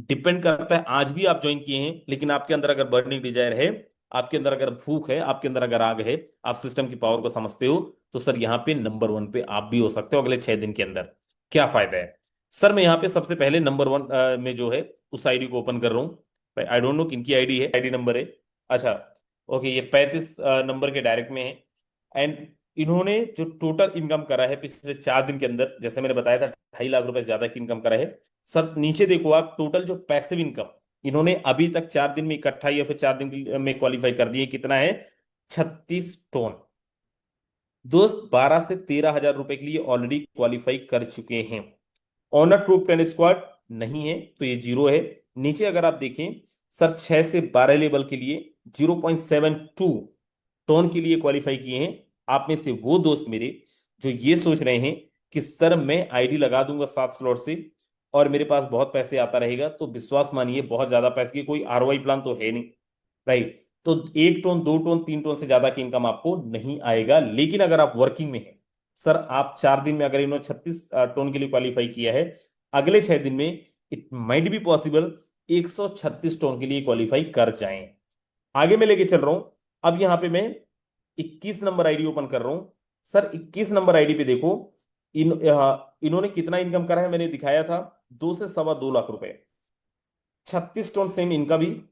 Depend करता है, आज भी आप ज्वाइन किए हैं लेकिन आपके अंदर अगर बर्निंग डिजायर है, आपके अंदर अगर भूख है, आपके अंदर अगर आग है, आप सिस्टम की पावर को समझते हो, तो सर यहाँ पे नंबर वन पे आप भी हो सकते हो अगले 6 दिन के अंदर। क्या फायदा है? सर मैं यहाँ पे सबसे पहले नंबर वन में जो है उस आईडी को ओपन कर रहा हूँ। आई डोंट नो किनकी आईडी है, आईडी नंबर है। अच्छा, ओके, ये 35 नंबर के डायरेक्ट में है। एंड इन्होंने जो टोटल इनकम करा है पिछले 4 दिन के अंदर, जैसे मैंने बताया था 2.5 लाख रुपए से ज्यादा की इनकम करा है। सर नीचे देखो आप, टोटल जो पैसिव इनकम इन्होंने अभी तक 4 दिन में इकट्ठा या फिर 4 दिन में क्वालिफाई कर दिए, कितना है? 36 टोन। दोस्त 12 से 13 हजार रुपए के लिए ऑलरेडी क्वालिफाई कर चुके हैं। ऑनर ट्रूप 10 स्क्वाड नहीं है तो ये जीरो है। नीचे अगर आप देखें, सर 6 से 12 लेवल के लिए 0.72 टोन के लिए क्वालिफाई किए हैं। आप में से वो दोस्त मेरे जो ये सोच रहे हैं कि सर मैं आईडी लगा दूंगा 7 स्लॉट से और मेरे पास बहुत पैसे आता रहेगा, तो विश्वास मानिए बहुत ज्यादा पैसे की कोई आरओआई प्लान तो है नहीं। राइट? तो 1 टोन, 2 टोन, 3 टोन से ज्यादा की इनकम आपको नहीं आएगा। लेकिन अगर आप वर्किंग में हैं, सर आप 4 दिन में अगर इन्होंने 36 टोन के लिए क्वालिफाई किया है, अगले 6 दिन में it might be possible 136 tone के लिए क्वालिफाई कर जाएं। आगे मैं लेके चल रहा हूं। अब यहां पे मैं 21 नंबर आईडी ओपन कर रहा हूं। सर 21 नंबर आईडी पे देखो, इन्होंने कितना इनकम करा है, मैंने दिखाया था 2 से 2.25 लाख रुपए। 36 टोन सेम इनका भी।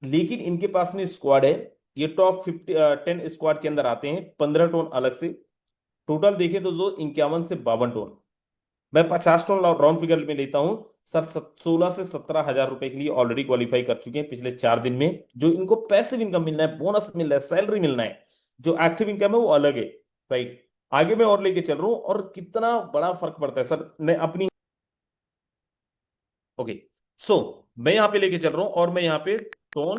लेकिन इनके पास में स्क्वाड है, ये टॉप 10 स्क्वाड के अंदर आते हैं, 15 टोन अलग से। टोटल देखें तो दो 51 से 52 टोन। मैं 50 टोन राउंड फिगर में लेता हूं। सर 16 से 17 हजार रुपए के लिए ऑलरेडी क्वालिफाई कर चुके हैं पिछले 4 दिन में। जो इनको पैसिव इनकम मिलना है, बोनस मिल रहा है, सैलरी मिलना है, जो एक्टिव इनकम है वो अलग है। राइट? आगे मैं और लेके चल रहा हूं, और कितना बड़ा फर्क पड़ता है सर, मैं अपनी, ओके, सो मैं यहां पे लेके चल रहा हूं और मैं यहां पे टोन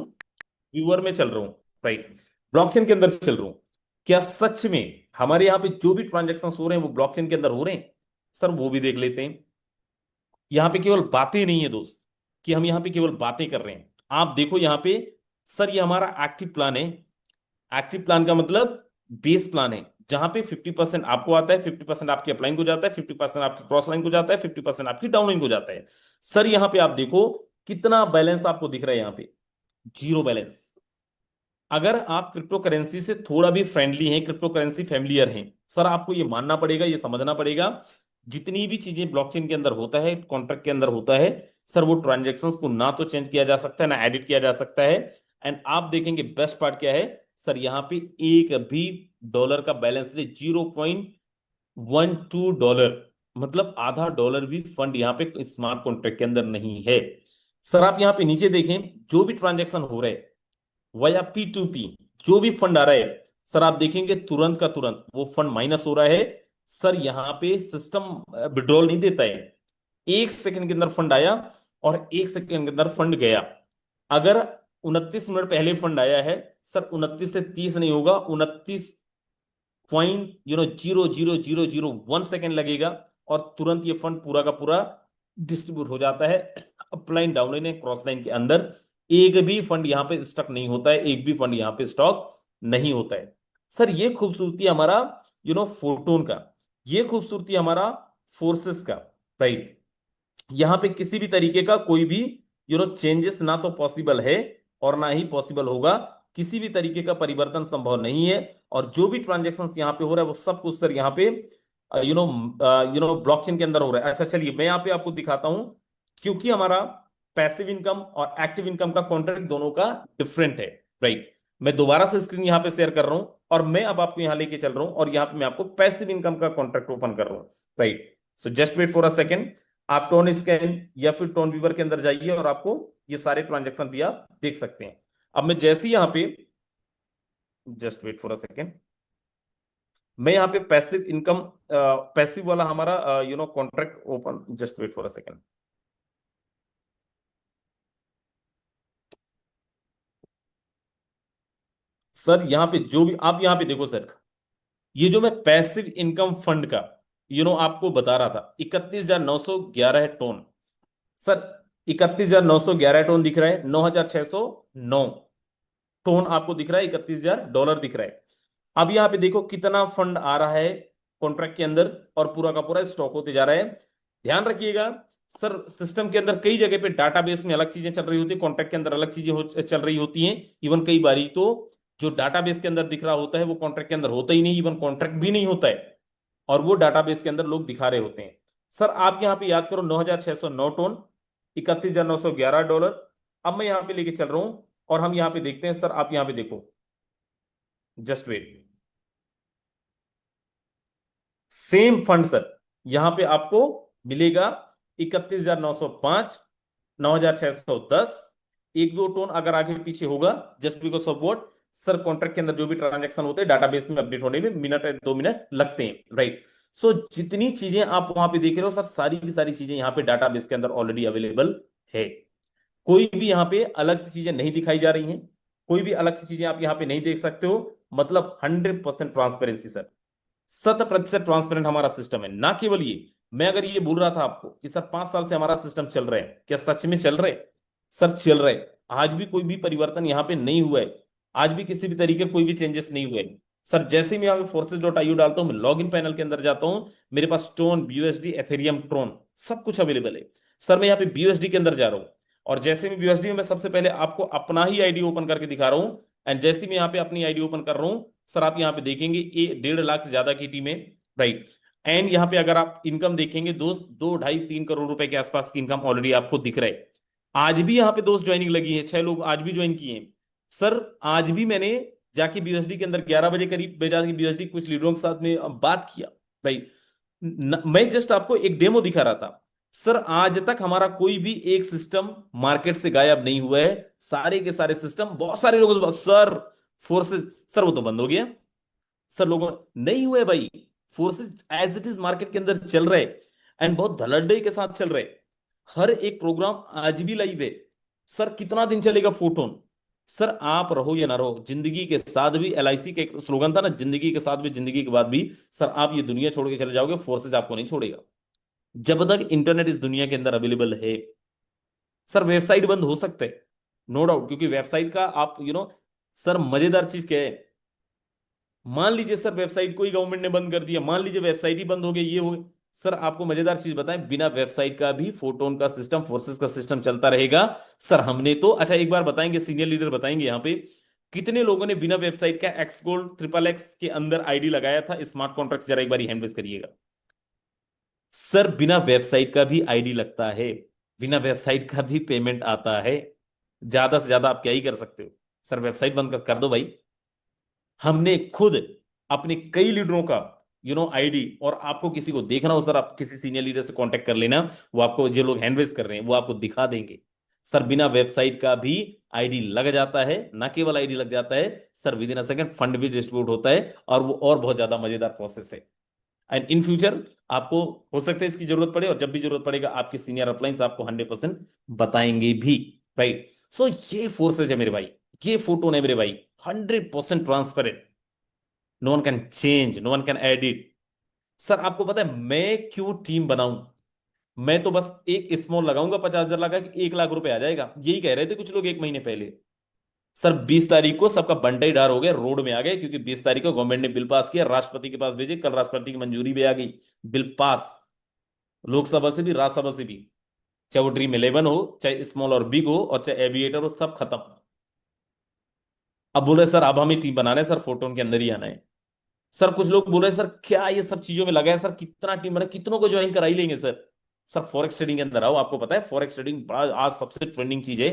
व्यूअर में चल रहा हूं। राइट? ब्लॉकचेन के अंदर चल रहा हूं। क्या सच में हमारे यहां पे जो भी ट्रांजेक्शन हो रहे हैं वो ब्लॉकचेन के अंदर हो रहे हैं? सर वो भी देख लेते हैं। यहां पे केवल बातें नहीं है दोस्त, कि हम यहां पे केवल बातें कर रहे हैं। आप देखो यहां पे, सर ये हमारा एक्टिव प्लान है। एक्टिव प्लान का मतलब बेस प्लान है, जहां पे 50% आपको आता है, 50% आपके अपलाइन को जाता है, 50% आपकी क्रॉस लाइन को जाता है, 50% आपकी डाउन लाइन को जाता है। सर यहां पे आप देखो कितना बैलेंस आपको दिख रहा है, यहां पे जीरो बैलेंस। अगर आप क्रिप्टो करेंसी से थोड़ा भी फ्रेंडली हैं, क्रिप्टो करेंसी फैमिलियर हैं, सर आपको ये मानना पड़ेगा, ये समझना पड़ेगा, जितनी भी चीजें ब्लॉकचेन के अंदर होता है, कॉन्ट्रैक्ट के अंदर होता है, सर वो ट्रांजेक्शन्स को ना तो चेंज किया जा सकता है ना एडिट किया जा सकता है। एंड आप देखेंगे बेस्ट पार्ट क्या है, सर यहाँ पे एक भी डॉलर का बैलेंस नहीं, 0.12 डॉलर, मतलब आधा डॉलर भी फंड यहाँ पे स्मार्ट कॉन्ट्रैक्ट के अंदर नहीं है। सर आप यहाँ पे नीचे देखें, जो भी ट्रांजेक्शन हो रहा है वया P2P, जो भी फंड आ रहा है, सर आप देखेंगे तुरंत का तुरंत वो फंड माइनस हो रहा है। सर यहां पे सिस्टम विड्रॉल नहीं देता है। 1 सेकंड के अंदर फंड आया और 1 सेकंड के अंदर फंड गया। अगर 29 मिनट पहले फंड आया है, सर 29 से 30 नहीं होगा, 29.000001 सेकंड लगेगा, और तुरंत ये फंड पूरा का पूरा डिस्ट्रीब्यूट हो जाता है अपलाइन, डाउनलाइन या क्रॉस लाइन के अंदर। एक भी फंड यहां पे स्टक नहीं होता है, एक भी फंड यहां पे स्टॉक नहीं होता है। सर ये खूबसूरती है हमारा फोटोन का, ये खूबसूरती है हमारा फोर्सेस का। राइट? यहां पे किसी भी तरीके का कोई भी चेंजेस ना तो पॉसिबल है और ना ही पॉसिबल होगा। किसी भी तरीके का परिवर्तन संभव नहीं है। और जो भी ट्रांजेक्शन्स यहां पे हो रहा है वो सब कुछ सर यहाँ पे ब्लॉकचेन के अंदर हो रहा है। अच्छा चलिए मैं यहाँ पे आपको दिखाता हूं, क्योंकि हमारा पैसिव इनकम और एक्टिव इनकम का कॉन्ट्रैक्ट दोनों का डिफरेंट है। राइट? मैं दोबारा से स्क्रीन यहाँ पे शेयर कर रहा हूं, और मैं अब आपको यहाँ लेके चल रहा हूं, और यहाँ पे मैं आपको पैसिव इनकम का कॉन्ट्रैक्ट ओपन कर रहा हूं। Right? So just wait for a second. आप टोन स्कैन या फिर टोन व्यूवर के अंदर जाइए और आपको ये सारे ट्रांजेक्शन भी आप देख सकते हैं। अब मैं जैसे ही यहाँ पे, just wait for a second, मैं यहाँ पे पैसिव इनकम, पैसिव वाला हमारा contract open, just wait for a second. Sir यहाँ पे जो भी आप यहाँ पे देखो सर, ये जो मैं पैसिव इनकम फंड का आपको बता रहा था, 31,911 टोन। सर 31,911 टोन दिख रहा है, 9,609 टोन आपको दिख रहा है, 31,000 डॉलर दिख रहा है। अब यहां पे देखो कितना फंड आ रहा है कॉन्ट्रैक्ट के अंदर, और पूरा का पूरा स्टॉक होते जा रहा है। ध्यान रखिएगा, सर सिस्टम के अंदर कई जगह पे डाटाबेस में अलग चीजें चल रही होती है, कॉन्ट्रैक्ट के अंदर अलग चीजें चल रही होती हैं। इवन कई बारी तो जो डाटाबेस के अंदर दिख रहा होता है वो कॉन्ट्रैक्ट के अंदर होता ही नहीं, इवन कॉन्ट्रैक्ट भी नहीं होता है, और वो डाटाबेस के अंदर लोग दिखा रहे होते हैं। सर आप यहाँ पे याद करो 9,609 टन, $31,911। अब मैं यहाँ पे लेके चल रहा हूं और हम यहाँ पे देखते हैं। सर आप यहाँ पे देखो, just wait, same fund sir यहां पे आपको मिलेगा 31,905, 9,610। एक दो टोन अगर आगे पीछे होगा, just because of what, sir contract के अंदर जो भी ट्रांजैक्शन होते हैं डाटाबेस में अपडेट होने में मिनट 2 मिनट लगते हैं, राइट। सो जितनी चीजें आप वहां पे देख रहे हो सर, सारी की सारी चीजें यहाँ पे डाटाबेस के अंदर ऑलरेडी अवेलेबल है। कोई भी यहाँ पे अलग से चीजें नहीं दिखाई जा रही हैं, कोई भी अलग से चीजें आप यहाँ पे नहीं देख सकते हो। मतलब 100% ट्रांसपेरेंसी सर, 100% ट्रांसपेरेंट हमारा सिस्टम है। ना केवल ये, मैं अगर ये बोल रहा था आपको कि सर 5 साल से हमारा सिस्टम चल रहा है, क्या सच में चल रहा है? सर चल रहा है। आज भी कोई भी परिवर्तन यहाँ पे नहीं हुआ है, आज भी किसी भी तरीके कोई भी चेंजेस नहीं हुए। सर जैसे ही मैं यहाँ पे forces.io डालता हूँ, मैं लॉग इन पैनल के अंदर जाता हूँ, मेरे पास टोन, BUSD, एथेरियम, ट्रोन सब कुछ अवेलेबल है। सर मैं यहाँ पे BUSD के अंदर जा रहा हूँ, और जैसे मैं BUSD में, मैं सबसे पहले आपको अपना ही आईडी ओपन करके दिखा रहा हूँ। एंड जैसे मैं यहाँ पे अपनी आईडी ओपन कर रहा हूँ सर, आप यहाँ पे देखेंगे 1.5 लाख से ज्यादा की टीम है, राइट। एंड यहाँ पे अगर आप इनकम देखेंगे दोस्त, 2 ढाई 3 करोड़ रुपए के आसपास की इनकम ऑलरेडी आपको दिख रहा है। आज भी यहाँ पे दोस्त ज्वाइनिंग लगी है, 6 लोग आज भी ज्वाइन किए हैं। सर आज भी मैंने जाके BUSD के अंदर 11 बजे करीब में जाके BUSD कुछ लीडरों के साथ में बात किया, राइट। मैं जस्ट आपको एक डेमो दिखा रहा था। सर आज तक हमारा कोई भी एक सिस्टम मार्केट से गायब नहीं हुआ है, सारे के सारे सिस्टम, बहुत सारे लोगों से सर फोर्सेस, सर वो तो बंद हो गया। सर लोगों, नहीं हुए भाई, forces as it is market के अंदर चल रहे, एंड बहुत धड़ल्ले के साथ चल रहे। हर एक प्रोग्राम आज भी लाइव है। सर कितना दिन चलेगा फोटोन? सर आप रहो या ना रहो, जिंदगी के साथ भी, LIC का एक स्लोगन था ना, जिंदगी के साथ भी जिंदगी के बाद भी। सर आप ये दुनिया छोड़ के चले जाओगे, फोर्सेज आपको नहीं छोड़ेगा जब तक इंटरनेट इस दुनिया के अंदर अवेलेबल है। सर वेबसाइट बंद हो सकते हैं, नो डाउट, क्योंकि वेबसाइट का आप सर मजेदार चीज क्या है, मान लीजिए सर वेबसाइट कोई गवर्नमेंट ने बंद कर दिया, मान लीजिए वेबसाइट ही बंद हो गई, ये हो गई। सर आपको मजेदार चीज बताएं, बिना वेबसाइट का भी फोटोन का सिस्टम, फोर्सेस का सिस्टम चलता रहेगा। सर हमने तो, अच्छा एक बार बताएंगे, सीनियर लीडर बताएंगे यहाँ पे, कितने लोगों ने बिना वेबसाइट का एक्स गोल्ड XXX के अंदर आईडी लगाया था स्मार्ट कॉन्ट्रैक्ट? जरा एक बार हैंड रेज करिएगा। सर बिना वेबसाइट का भी आईडी लगता है, बिना वेबसाइट का भी पेमेंट आता है। ज्यादा से ज्यादा आप क्या ही कर सकते हो? सर वेबसाइट बंद कर दो भाई। हमने खुद अपने कई लीडरों का आईडी, और आपको किसी को देखना हो सर, आप किसी सीनियर लीडर से कांटेक्ट कर लेना, वो आपको, जो लोग हैंड रेज कर रहे हैं वो आपको दिखा देंगे। सर बिना वेबसाइट का भी आईडी लग जाता है, ना केवल आईडी लग जाता है sir, with in a second fund भी डिस्ट्रीब्यूट होता है, और वो और बहुत ज्यादा मजेदार प्रोसेस है। एंड इन फ्यूचर आपको हो सकता है इसकी जरूरत पड़े, और जब भी जरूरत पड़ेगा आपके सीनियर अपलाइंस आपको 100% बताएंगे भी, राइट। सो ये फोर्सेज है मेरे भाई, ये फोटो है मेरे भाई, 100% transparent, no one can change, no one can edit. Sir आपको पता है मैं क्यों टीम बनाऊं? मैं तो बस एक स्मॉल लगाऊंगा, 50,000 लगा कि 1 लाख रुपए आ जाएगा, यही कह रहे थे कुछ लोग 1 महीने पहले। सर 20 तारीख को सबका बंटा ही डार हो गया, रोड में आ गए, क्योंकि 20 तारीख को गवर्नमेंट ने बिल पास किया, राष्ट्रपति के पास भेजे, कल राष्ट्रपति की मंजूरी भी आ गई, बिल पास, लोकसभा से भी राज्यसभा से भी। चाहे वो ड्रीम 11 हो, चाहे स्मॉल और बिग हो, और चाहे एविएटर हो, सब खत्म। अब बोले सर अब हमें टीम बनाना है सर, फोटोन के अंदर ही आना है। सर कुछ लोग बोल रहे हैं सर क्या ये सब चीजों में लगा है सर, कितना टीम बना, कितनों को ज्वाइन करा ही लेंगे सर। सर फॉरेक्स ट्रेडिंग के अंदर आओ, आपको पता है फॉरेक्स ट्रेडिंग बड़ा आज सबसे ट्रेंडिंग चीज है।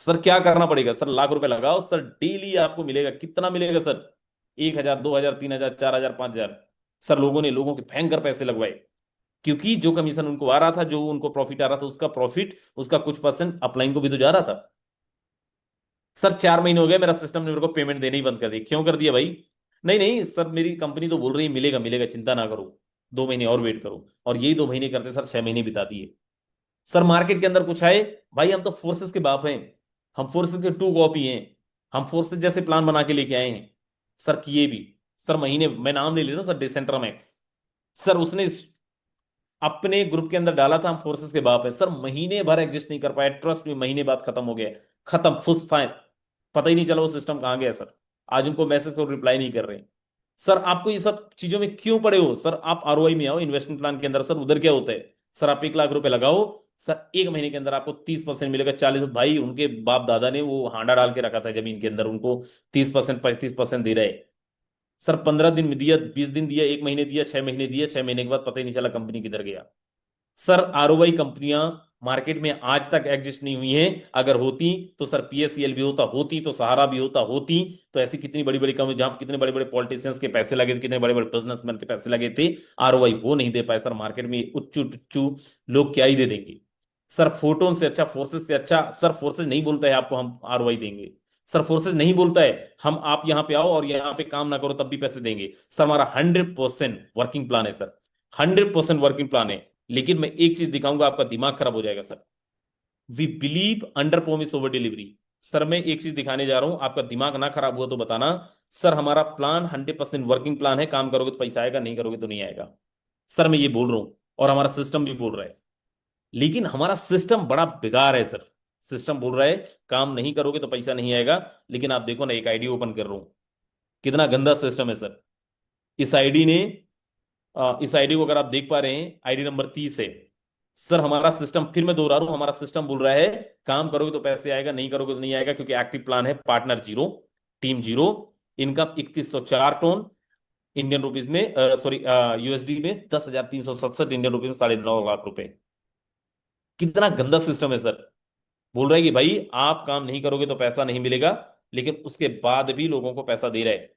सर क्या करना पड़ेगा सर, ₹1,00,000 लगाओ सर, डेली आपको मिलेगा, कितना मिलेगा सर? 1,000, 2,000, 3,000, 4,000, 5,000। सर लोगों ने, लोगों के भयंकर पैसे लगवाए, क्योंकि जो कमीशन उनको आ रहा था, जो उनको प्रॉफिट आ रहा था, उसका प्रॉफिट, उसका कुछ परसेंट अपलाइन को भी तो जा रहा था। सर 4 महीने हो गए, मेरा सिस्टम ने मेरे को पेमेंट देने ही बंद कर दी। क्यों कर दिया भाई? नहीं नहीं सर, मेरी कंपनी तो बोल रही है मिलेगा मिलेगा, चिंता ना करो, 2 महीने और वेट करो, और यही 2 महीने करते सर 6 महीने बिता दिए। सर मार्केट के अंदर कुछ आए, भाई हम तो फोर्सेस के बाप हैं, हम फोर्सेस के टू कॉपी हैं, हम फोर्सेस जैसे प्लान बना के लेके आए हैं। सर किए भी, सर महीने, मैं नाम ले ले रहा हूं सर, डिसेंट्रामैक्स। सर उसने अपने ग्रुप के अंदर डाला था हम फोर्सेस के बाप है, सर महीने भर एग्जिस्ट नहीं कर पाया, ट्रस्ट में महीने बाद खत्म हो गया, खत्म, फुस फाइन, पता ही नहीं चला वो सिस्टम कहां गया सर। आज उनको मैसेज को रिप्लाई नहीं कर रहे। सर आपको ये सब चीजों में क्यों पड़े हो? सर आप ROI में आओ, इन्वेस्टमेंट प्लान के अंदर, सर उधर क्या होता है? सर आप 1 लाख रुपए लगाओ, सर 1 महीने के अंदर आपको 30% मिलेगा। 40, भाई उनके बाप दादा ने वो हांडा डाल के रखा था जमीन के अंदर, उनको 30% 35% दे रहे। सर 15 दिन में दिया, 20 दिन दिया, 1 महीने दिया, 6 महीने दिया, 6 महीने के बाद पता ही नहीं चला कंपनी किधर गया। सर आरओआई कंपनियां मार्केट में आज तक एग्जिस्ट नहीं हुई हैं। अगर होती तो सर पीएससीएल भी होता, होती तो सहारा भी होता, होती तो ऐसी कितनी बड़ी बड़ी कंपनी जहां कितने बड़े बड़े पॉलिटिशियंस के पैसे लगे थे, कितने बड़े बड़े बिजनेसमैन के पैसे लगे थे, आरओआई वो नहीं दे पाए। सर मार्केट में उच्चू टुच्चू लोग क्या ही दे देंगे। सर फोटोन से अच्छा, फोर्सेस से अच्छा, सर फोर्सेस नहीं बोलता है आपको हम आरओआई देंगे। सर फोर्सेस नहीं बोलता है हम आप यहां पे आओ और यहां पे काम ना करो तब भी पैसे देंगे। सर हमारा 100% वर्किंग प्लान है सर, 100% वर्किंग प्लान है। लेकिन मैं एक चीज दिखाऊंगा, आपका दिमाग खराब हो जाएगा sir. We believe under promise over delivery. Sir मैं एक चीज दिखाने जा रहा हूं, आपका दिमाग ना खराब हुआ तो बताना। सर हमारा प्लान 100% वर्किंग प्लान है, काम करोगे तो पैसा आएगा, नहीं करोगे तो नहीं आएगा। सर मैं ये बोल रहा हूं और हमारा सिस्टम भी बोल रहा है। लेकिन हमारा सिस्टम बड़ा बेकार है सर। सिस्टम बोल रहा है काम नहीं करोगे तो पैसा नहीं आएगा, लेकिन आप देखो ना, एक आईडी ओपन कर रहा हूं, कितना गंदा सिस्टम है सर। इस आईडी ने इस आईडी को अगर आप देख पा रहे हैं, आईडी नंबर 30 है। सर हमारा सिस्टम, फिर मैं दोहरा रहा हूं, हमारा सिस्टम बोल रहा है काम करोगे तो पैसे आएगा, नहीं करोगे तो नहीं आएगा, क्योंकि एक्टिव प्लान है partner zero, team zero, income 3104 टन, इंडियन रुपीज में, सॉरी यूएसडी में 10,367 इंडियन रुपीज में 9.5 लाख रुपए। कितना गंदा सिस्टम है सर। बोल रहा है कि भाई आप काम नहीं करोगे तो पैसा नहीं मिलेगा, लेकिन उसके बाद भी लोगों को पैसा दे रहा है।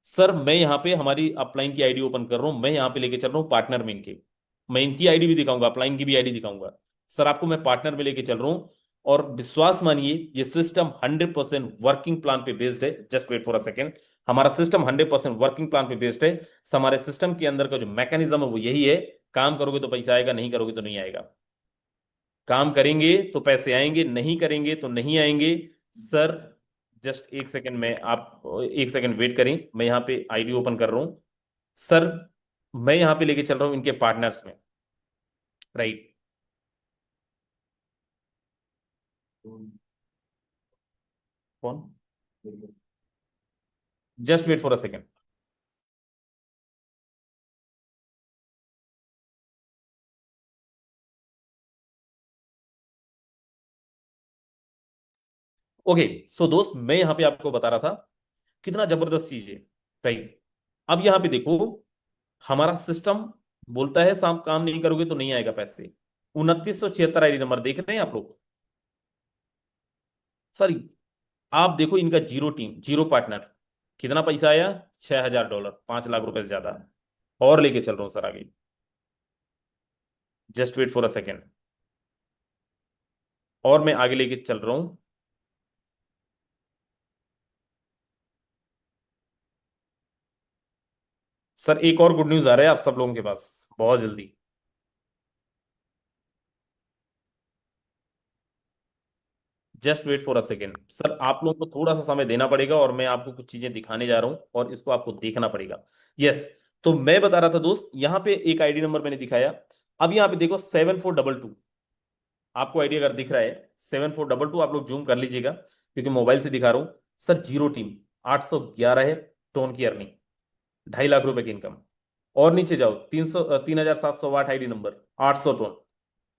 सर मैं यहाँ पे हमारी अपलाइन की आईडी ओपन कर रहा हूँ, मैं यहाँ पे लेके चल रहा हूँ पार्टनर में इनके। मैं इनकी आईडी भी दिखाऊंगा, अपलाइन की भी आईडी दिखाऊंगा। सर आपको मैं पार्टनर में लेके चल रहा हूँ, और विश्वास मानिए ये सिस्टम 100% वर्किंग प्लान पे बेस्ड है। Just wait for a second. हमारा सिस्टम 100% वर्किंग प्लान पे बेस्ड है। हमारे सिस्टम के अंदर का जो मैकेनिज्म है वो यही है, काम करोगे तो पैसा आएगा, नहीं करोगे तो नहीं आएगा। काम करेंगे तो पैसे आएंगे, नहीं करेंगे तो नहीं आएंगे। सर जस्ट एक सेकंड में, आप एक सेकंड वेट करें, मैं यहाँ पे आईडी ओपन कर रहा हूँ। सर मैं यहाँ पे लेके चल रहा हूँ इनके पार्टनर्स में, राइट। कौन? Just wait for a second. Okay, so दोस्त मैं यहाँ पे आपको बता रहा था कितना जबरदस्त चीज है, राइट। अब यहाँ पे देखो, हमारा सिस्टम बोलता है शाम काम नहीं करोगे तो नहीं आएगा पैसे। 2976 आईडी नंबर देख रहे हैं आप लोग? सर आप देखो इनका जीरो टीम जीरो पार्टनर, कितना पैसा आया? $6,000, 5 लाख रुपए से ज्यादा। और लेके चल रहा हूं सर आगे। Just wait for a second, और मैं आगे लेके चल रहा हूं। सर एक और गुड न्यूज आ रहा है आप सब लोगों के पास बहुत जल्दी। Just wait for a second sir, आप लोगों को थोड़ा सा समय देना पड़ेगा, और मैं आपको कुछ चीजें दिखाने जा रहा हूं और इसको आपको देखना पड़ेगा। यस, तो मैं बता रहा था दोस्त, यहां पे एक आईडी नंबर मैंने दिखाया। अब यहां पे देखो 7422, आपको आईडी अगर दिख रहा है 7422, आप लोग जूम कर लीजिएगा क्योंकि मोबाइल से दिखा रहा हूं। सर जीरो टीम, 811 है टोन की अर्निंग, 2.5 लाख रुपए की इनकम। और नीचे जाओ, 3,708 आईडी नंबर, 800 टोन,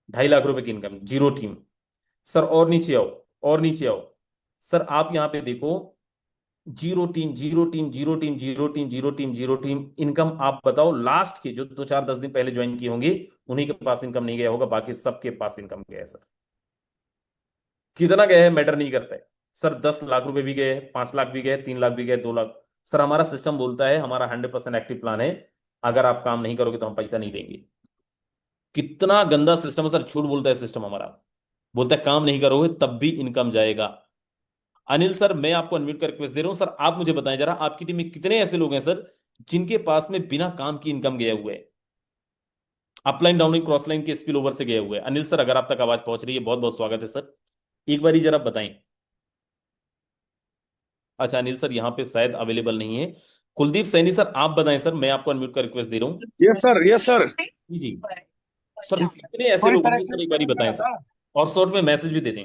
2.5 लाख रुपए की इनकम, जीरो टीम। सर और नीचे आओ, और नीचे आओ। सर आप यहां पे देखो, zero team zero team zero team zero team zero team zero team, income आप बताओ लास्ट के जो 2 4 10 दिन पहले ज्वाइन किए होंगे उन्हीं के पास इनकम नहीं गया होगा, बाकी सबके पास इनकम गया है सर। कितना गया है मैटर नहीं करता है सर, 10 लाख रुपए भी गए, 5 लाख भी गए, 3 लाख भी गए, 2 लाख। सर हमारा सिस्टम बोलता है, हमारा 100% एक्टिव प्लान है, अगर आप काम नहीं करोगे तो हम पैसा नहीं देंगे। कितना गंदा सिस्टम है सर, झूठ बोलता है सिस्टम हमारा। बोलता है काम नहीं करोगे तब भी इनकम जाएगा। अनिल सर मैं आपको अनम्यूट कर रिक्वेस्ट दे रहा हूं सर, आप मुझे बताएं जरा, आपकी टीम में कितने ऐसे लोग हैं सर जिनके पास में बिना काम की इनकम गया हुआ है, अपलाइन डाउनलाइन क्रॉस लाइन के स्पिल ओवर से गया हुआ है? अनिल सर अगर आप तक आवाज पहुंच रही है, बहुत बहुत स्वागत है सर, एक बार जरा बताएं। अच्छा अनिल सर यहाँ पे शायद अवेलेबल नहीं है। कुलदीप सैनी सर आप बताएं सर, मैं आपको अनम्यूट कर रिक्वेस्ट दे रहा हूँ। Yes sir, yes sir. जी जी। सर कितने ऐसे सॉरी लोग सर, होंगे सर, एक बार बताएं सर, और शॉर्ट में मैसेज भी दे दें।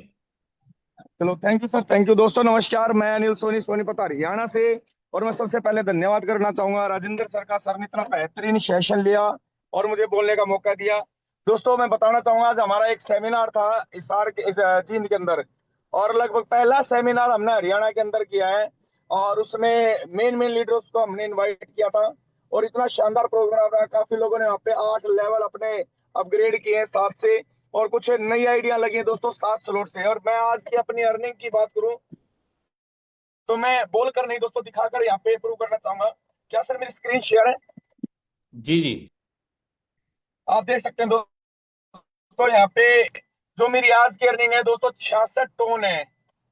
चलो thank you sir, thank you. दोस्तों नमस्कार, मैं अनिल सोनी सोनीपत हरियाणा से। और मैं सबसे पहले धन्यवाद करना चाहूंगा राजेंद्र सर का। सर ने इतना बेहतरीन सेशन लिया और मुझे बोलने का मौका दिया। दोस्तों मैं बताना चाहूंगा, आज हमारा एक सेमिनार था हिसार के जींद के अंदर, और लगभग पहला सेमिनार हमने हरियाणा के अंदर किया है। और उसमें मेन मेन लीडर्स को हमने इनवाइट किया था, और इतना शानदार प्रोग्राम रहा। काफी लोगों ने वहाँ पे 8 लेवल अपने अपग्रेड किए हैं 7 से, और कुछ नई आइडिया लगी है दोस्तों 7 स्लॉट से। और मैं आज की अपनी अर्निंग की बात करूं तो मैं बोलकर नहीं दोस्तों, दिखाकर यहाँ पे प्रूव करना चाहूंगा। क्या सर मेरी स्क्रीन शेयर है? जी जी। आप देख सकते हैं दोस्तों यहाँ पे जो मेरी आज की अर्निंग है दोस्तों, 66 टोन है।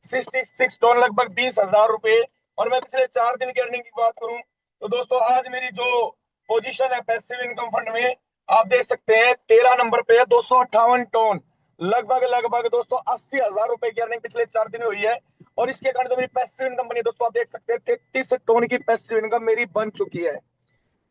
66 टोन, लगभग 20,000 रुपए। और मैं पिछले 4 दिन की अर्निंग की बात करूं तो दोस्तों, आज मेरी जो पोजीशन है पैसिव इनकम फंड में, आप देख सकते हैं 13 नंबर पे है। 258 टोन, लगभग लगभग दोस्तों 80,000 रुपए की अर्निंग पिछले 4 दिन में हुई है। और इसके कारण जो मेरी पैसिव इनकम बनी है दोस्तों, आप देख सकते हैं 33 टोन की पैसिव इनकम मेरी बन चुकी है।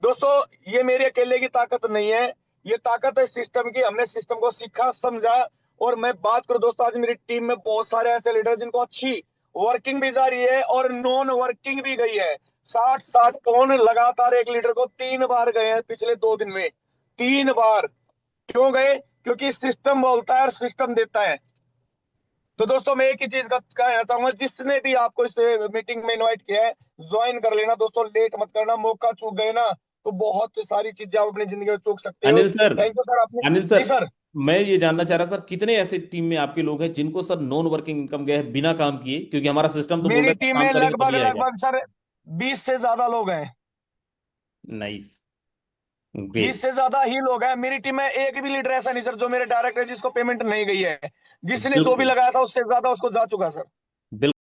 दोस्तों ये मेरे अकेले की ताकत नहीं है, ये ताकत है सिस्टम की। हमने सिस्टम को सीखा समझा। और मैं बात करूं दोस्तों, आज मेरी टीम में बहुत सारे ऐसे लीडर जिनको अच्छी वर्किंग भी जा रही है और नॉन वर्किंग भी गई है। 60-60 टोन लगातार एक लीडर को 3 बार गए हैं पिछले 2 दिन में। 3 बार क्यों गए? क्योंकि सिस्टम बोलता है और सिस्टम देता है। तो दोस्तों मैं एक ही चीज का कहना चाहूंगा, जिसने भी आपको इस मीटिंग में इनवाइट किया है, ज्वाइन कर लेना दोस्तों, लेट मत करना। मौका चूक गए ना तो बहुत सारी चीजें आप अपनी जिंदगी में चूक सकते हो। Anil sir, thank you sir आपने। Anil ji sir, sir. मैं ये जानना चाह रहा सर, कितने ऐसे टीम में आपके लोग हैं जिनको सर नॉन वर्किंग इनकम गए हैं बिना काम किए? क्योंकि हमारा सिस्टम तो बोल रहा मेरी है टीम काम में करेंगे लगभग तभी आएगा। लगभग सर 20 से ज्यादा लोग हैं। नाइस। 20 ग्रेट। से ज्यादा ही लोग हैं मेरी टीम में। एक भी लीडर ऐसा नहीं सर जो मेरे डायरेक्ट है जिसको पेमेंट नहीं गई है। जिसने जो भी बिल्कुल। लगाया था उससे ज्यादा उसको जा चुका है सर। बिल्कुल।